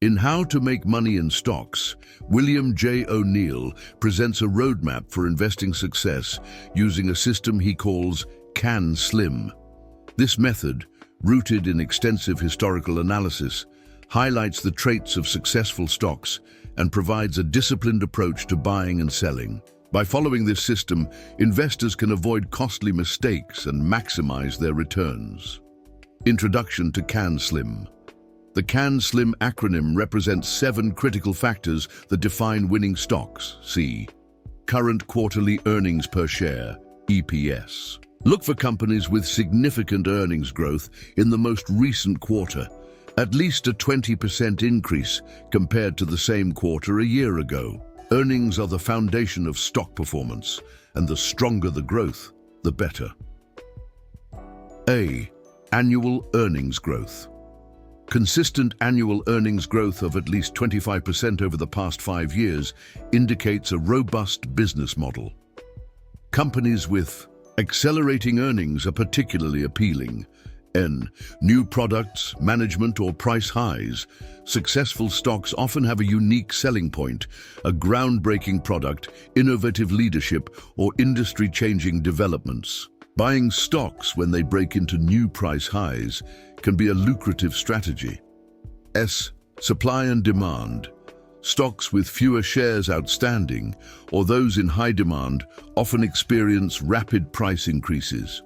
In How to Make Money in Stocks, William J. O'Neill presents a roadmap for investing success using a system he calls CAN-SLIM. This method, rooted in extensive historical analysis, highlights the traits of successful stocks and provides a disciplined approach to buying and selling. By following this system, investors can avoid costly mistakes and maximize their returns. Introduction to CAN-SLIM. The CAN-SLIM acronym represents 7 critical factors that define winning stocks. See Current Quarterly Earnings Per Share, EPS. Look for companies with significant earnings growth in the most recent quarter, at least a 20% increase compared to the same quarter a year ago. Earnings are the foundation of stock performance, and the stronger the growth, the better. A. Annual earnings growth. Consistent annual earnings growth of at least 25% over the past 5 years indicates a robust business model. Companies with accelerating earnings are particularly appealing. N. New products, management, or price highs. Successful stocks often have a unique selling point, a groundbreaking product, innovative leadership, or industry-changing developments. Buying stocks when they break into new price highs can be a lucrative strategy. S. Supply and demand. Stocks with fewer shares outstanding, or those in high demand, often experience rapid price increases.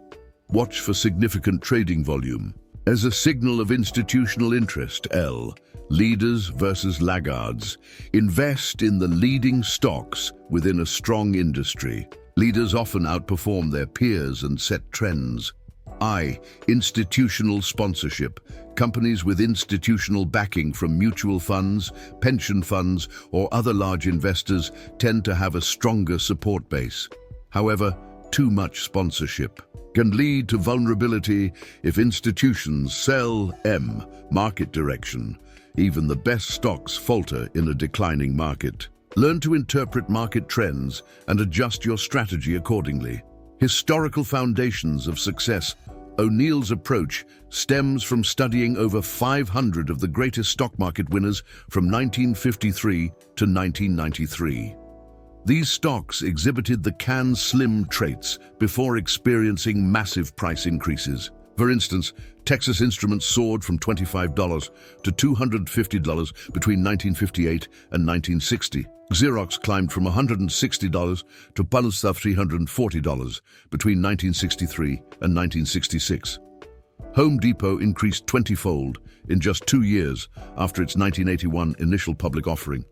Watch for significant trading volume. As a signal of institutional interest, L. Leaders versus laggards. Invest in the leading stocks within a strong industry. Leaders often outperform their peers and set trends. I. Institutional sponsorship. Companies with institutional backing from mutual funds, pension funds, or other large investors tend to have a stronger support base. However, too much sponsorship can lead to vulnerability if institutions sell. M. Market direction. Even the best stocks falter in a declining market. Learn to interpret market trends and adjust your strategy accordingly. Historical foundations of success. O'Neill's approach stems from studying over 500 of the greatest stock market winners from 1953 to 1993. These stocks exhibited the CAN-SLIM traits before experiencing massive price increases. For instance, Texas Instruments soared from $25 to $250 between 1958 and 1960. Xerox climbed from $160 to $340 between 1963 and 1966. Home Depot increased 20-fold in just 2 years after its 1981 initial public offering.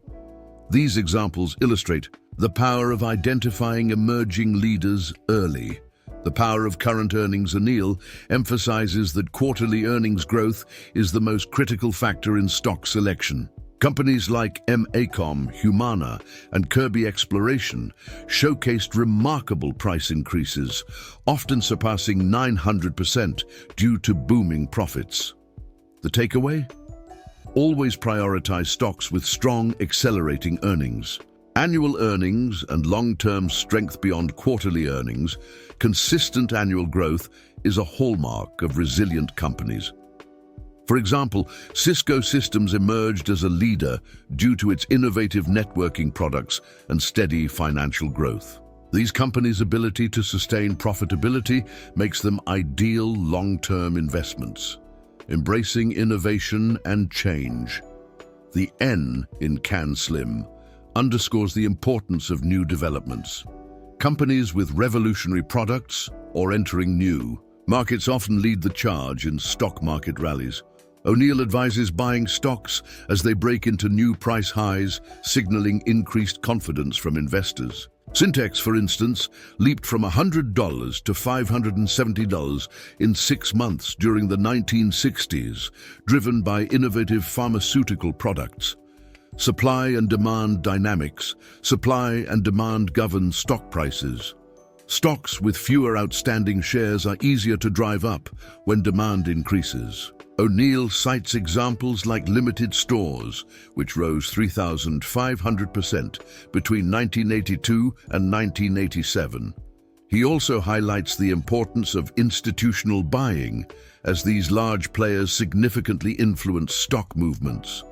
These examples illustrate the power of identifying emerging leaders early. The power of current earnings. O'Neill emphasizes that quarterly earnings growth is the most critical factor in stock selection. Companies like AECOM, Humana, and Kirby Exploration showcased remarkable price increases, often surpassing 900% due to booming profits. The takeaway? Always prioritize stocks with strong, accelerating earnings. Annual earnings and long-term strength beyond quarterly earnings. Consistent annual growth is a hallmark of resilient companies. For example, Cisco Systems emerged as a leader due to its innovative networking products and steady financial growth. These companies' ability to sustain profitability makes them ideal long-term investments. Embracing innovation and change. The N in CAN-SLIM underscores the importance of new developments. Companies with revolutionary products or entering new markets often lead the charge in stock market rallies. O'Neill advises buying stocks as they break into new price highs, signaling increased confidence from investors. Syntex, for instance, leaped from $100 to $570 in 6 months during the 1960s, driven by innovative pharmaceutical products. Supply and demand dynamics. Supply and demand govern stock prices. Stocks with fewer outstanding shares are easier to drive up when demand increases. O'Neill cites examples like Limited Stores, which rose 3,500% between 1982 and 1987. He also highlights the importance of institutional buying, as these large players significantly influence stock movements.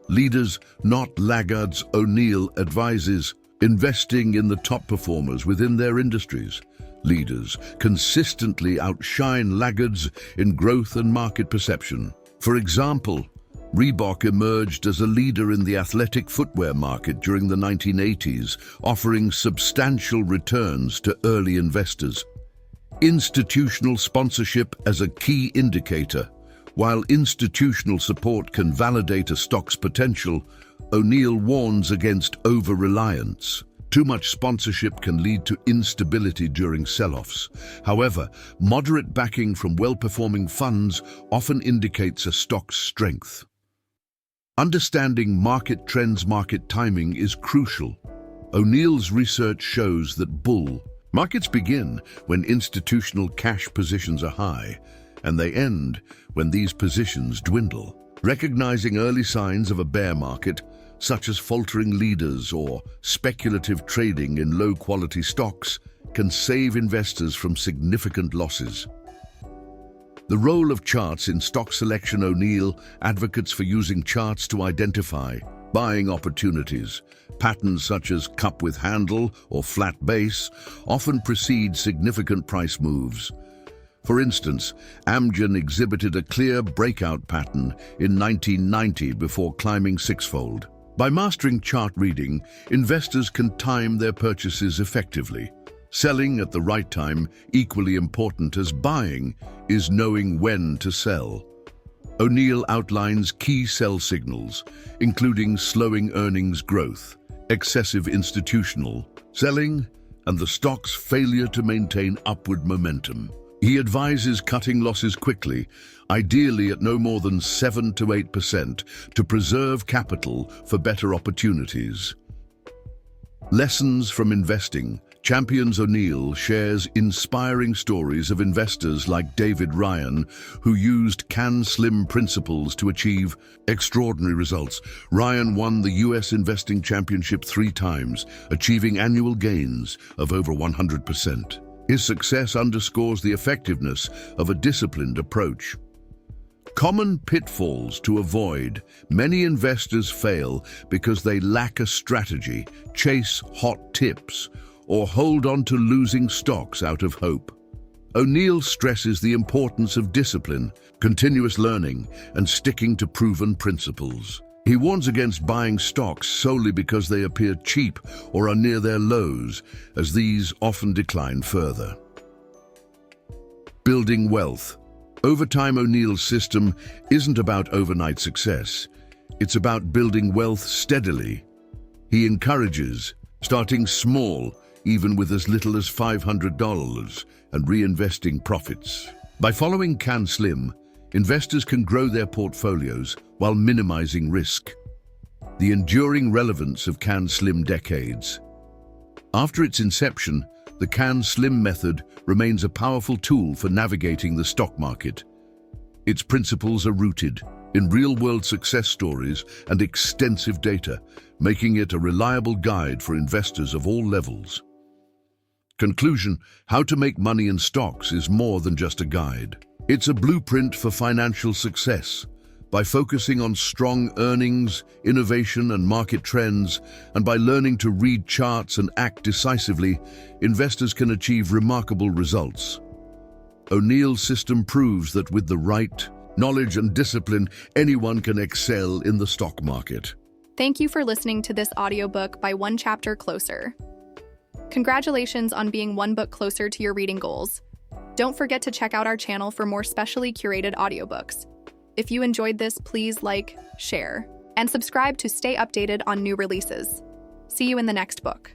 Leaders, not laggards, O'Neill advises investing in the top performers within their industries. Leaders consistently outshine laggards in growth and market perception. For example, Reebok emerged as a leader in the athletic footwear market during the 1980s, offering substantial returns to early investors. Institutional sponsorship as a key indicator. While institutional support can validate a stock's potential, O'Neill warns against over-reliance. Too much sponsorship can lead to instability during sell-offs. However, moderate backing from well-performing funds often indicates a stock's strength. Understanding market trends, market timing is crucial. O'Neill's research shows that bull markets begin when institutional cash positions are high, and they end when these positions dwindle. Recognizing early signs of a bear market, such as faltering leaders or speculative trading in low-quality stocks, can save investors from significant losses. The role of charts in stock selection. O'Neill advocates for using charts to identify buying opportunities. Patterns such as cup with handle or flat base often precede significant price moves. For instance, Amgen exhibited a clear breakout pattern in 1990 before climbing sixfold. By mastering chart reading, investors can time their purchases effectively. Selling at the right time, equally important as buying, is knowing when to sell. O'Neill outlines key sell signals, including slowing earnings growth, excessive institutional selling, and the stock's failure to maintain upward momentum. He advises cutting losses quickly, ideally at no more than 7 to 8%, to preserve capital for better opportunities. Lessons from investing. Champions O'Neill shares inspiring stories of investors like David Ryan, who used CAN-SLIM principles to achieve extraordinary results. Ryan won the US Investing Championship 3 times, achieving annual gains of over 100%. His success underscores the effectiveness of a disciplined approach. Common pitfalls to avoid. Many investors fail because they lack a strategy, chase hot tips, or hold on to losing stocks out of hope. O'Neill stresses the importance of discipline, continuous learning, and sticking to proven principles. He warns against buying stocks solely because they appear cheap or are near their lows, as these often decline further. Building wealth. Over time, O'Neill's system isn't about overnight success. It's about building wealth steadily. He encourages starting small, even with as little as $500, and reinvesting profits. By following CAN-SLIM, investors can grow their portfolios while minimizing risk. The enduring relevance of CAN-SLIM decades. After its inception, the CAN-SLIM method remains a powerful tool for navigating the stock market. Its principles are rooted in real-world success stories and extensive data, making it a reliable guide for investors of all levels. Conclusion: how to make money in stocks is more than just a guide. It's a blueprint for financial success. By focusing on strong earnings, innovation, and market trends, and by learning to read charts and act decisively, investors can achieve remarkable results. O'Neill's system proves that with the right knowledge and discipline, anyone can excel in the stock market. Thank you for listening to this audiobook by One Chapter Closer. Congratulations on being one book closer to your reading goals. Don't forget to check out our channel for more specially curated audiobooks. If you enjoyed this, please like, share, and subscribe to stay updated on new releases. See you in the next book.